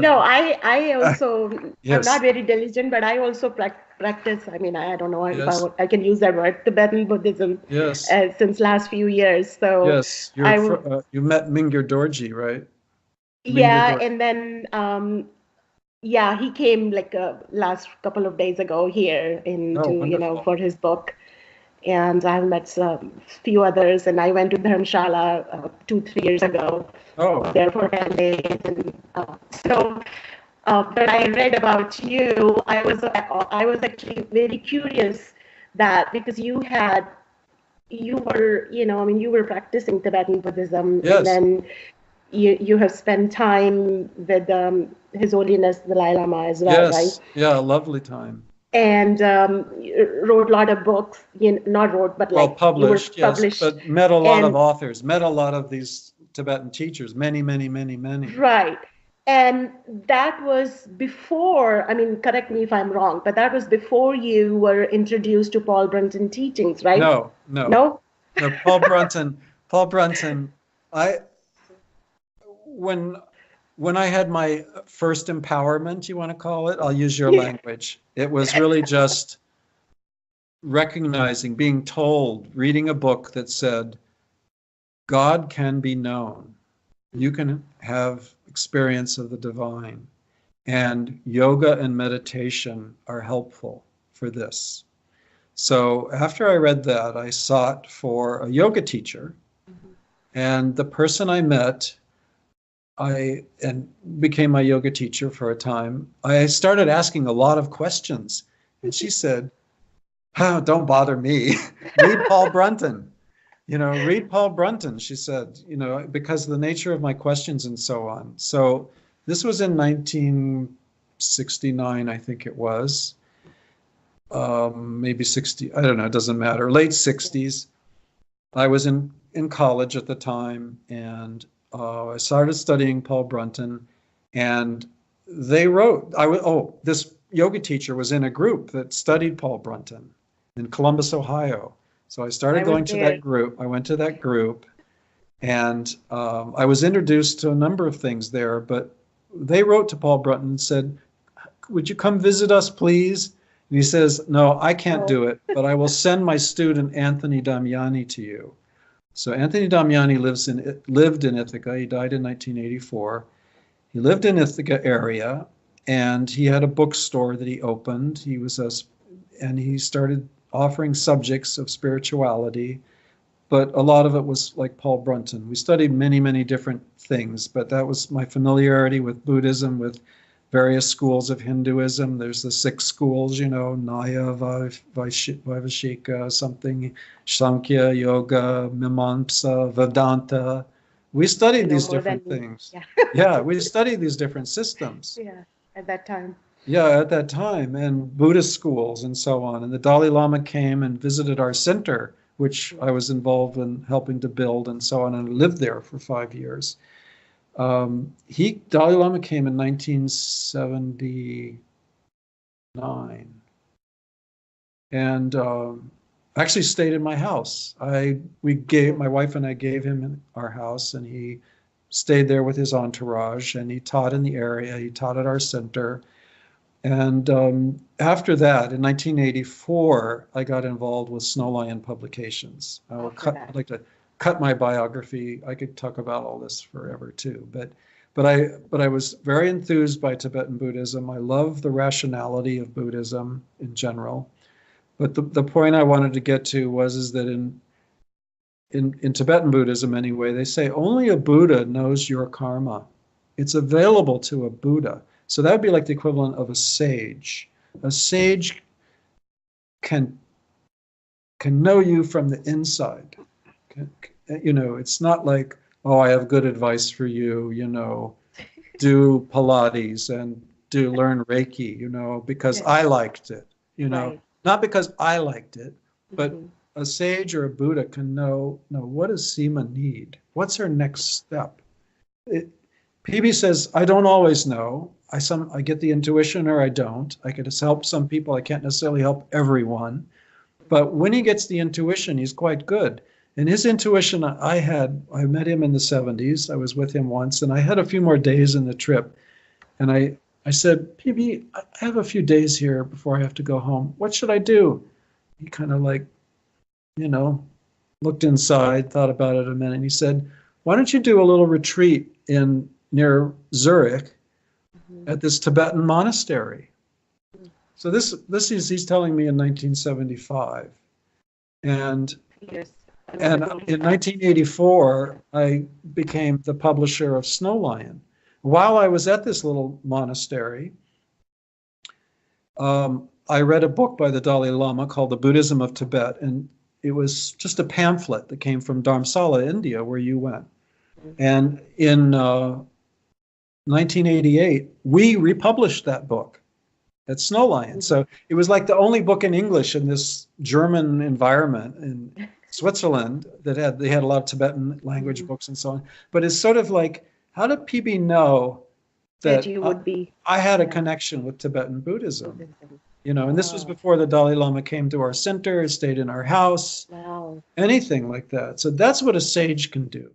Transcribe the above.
No, I also, I'm Yes, not very diligent, but I also practice. I mean, I don't know if yes, I can use that word, Tibetan Buddhism, yes, since last few years. So yes. I will, You met Mingyur Dorji, right? Mingyur yeah, Dorji. and then yeah, he came like last couple of days ago here Oh, into, wonderful. for his book. And I've met some few others, and I went to Dharamshala 2, 3 years ago, Oh, there for 10 days. And so when I read about you, I was actually very curious that because you were, I mean, you were practicing Tibetan Buddhism, and yes, then you have spent time with His Holiness the Dalai Lama as well, right? yes. Yeah, a lovely time. And you wrote a lot of books, not wrote, but Well, like you were published, yes, published. but met a lot of And authors, met a lot of these Tibetan teachers, many, many, many, many. right. And that was before, I mean, correct me if I'm wrong, but that was before you were introduced to Paul Brunton teachings, right? No, no, No? no. Paul Brunton, I when when I had my first empowerment, you want to call it, I'll use your Yeah. language. It was really just recognizing, being told, reading a book that said, God can be known. You can have experience of the divine. And yoga and meditation are helpful for this. So after I read that, I sought for a yoga teacher. And the person I met, and became my yoga teacher for a time, I started asking a lot of questions. And she said, oh, don't bother me. Read Paul Brunton. Read Paul Brunton, she said, because of the nature of my questions and so on. So this was in 1969, I think it was. Maybe 60, I don't know, it doesn't matter. Late 60s. I was in college at the time, and I started studying Paul Brunton, and they wrote, this yoga teacher was in a group that studied Paul Brunton in Columbus, Ohio. So I started I was going to that there. group. I went to that group, and I was introduced to a number of things there, but they wrote to Paul Brunton and said, would you come visit us, please? And he says, no, I can't Oh, do it, but I will send my student Anthony Damiani to you. So Anthony Damiani lived in Ithaca. He died in 1984. He lived in Ithaca area, and he had a bookstore that he opened. And he started offering subjects of spirituality, but a lot of it was like Paul Brunton. We studied many, many different things, but that was my familiarity with Buddhism, with various schools of Hinduism. There's the 6 schools, Nyaya, Vaivashika, something, Samkhya, Yoga, Mimamsa, Vedanta. We you studied know these more than different me. things. Yeah. Yeah, we studied these different systems. Yeah, at that time. Yeah, at that time, and Buddhist schools and so on. And the Dalai Lama came and visited our center, which I was involved in helping to build and so on, and lived there for 5 years. Dalai Lama came in 1979, and actually stayed in my house. My wife and I gave him our house, and he stayed there with his entourage, and he taught in the area. He taught at our center. And after that, in 1984, I got involved with Snow Lion Publications. After that. I'd like to cut my biography. I could talk about all this forever too, but I was very enthused by Tibetan Buddhism. I love the rationality of Buddhism in general. But the point I wanted to get to is that in Tibetan Buddhism anyway, they say only a Buddha knows your karma. It's available to a Buddha. So that would be like the equivalent of a sage. A sage can know you from the inside. It's not like, oh, I have good advice for you, do Pilates and learn Reiki, because Yeah. I liked it, Right. not because I liked it, but Hmm. a sage or a Buddha can know, what does Seema need? What's her next step? PB says, I don't always know. I get the intuition or I don't. I can just help some people. I can't necessarily help everyone. But when he gets the intuition, he's quite good. And his intuition, I met him in the 70s. I was with him once, and I had a few more days in the trip. And I said, PB, I have a few days here before I have to go home. What should I do? He kind of like, looked inside, thought about it a minute, and he said, why don't you do a little retreat near Zurich at this Tibetan monastery? So this is he's telling me in 1975. And Yes. in 1984, I became the publisher of Snow Lion. While I was at this little monastery, I read a book by the Dalai Lama called The Buddhism of Tibet, and it was just a pamphlet that came from Dharamsala, India, where you went. And in 1988, we republished that book at Snow Lion. So it was like the only book in English in this German environment in Switzerland that they had a lot of Tibetan language books and so on. But it's sort of like, how did PB know that you would be? I had a connection with Tibetan Buddhism? And this was before the Dalai Lama came to our center, stayed in our house, anything like that. So that's what a sage can do.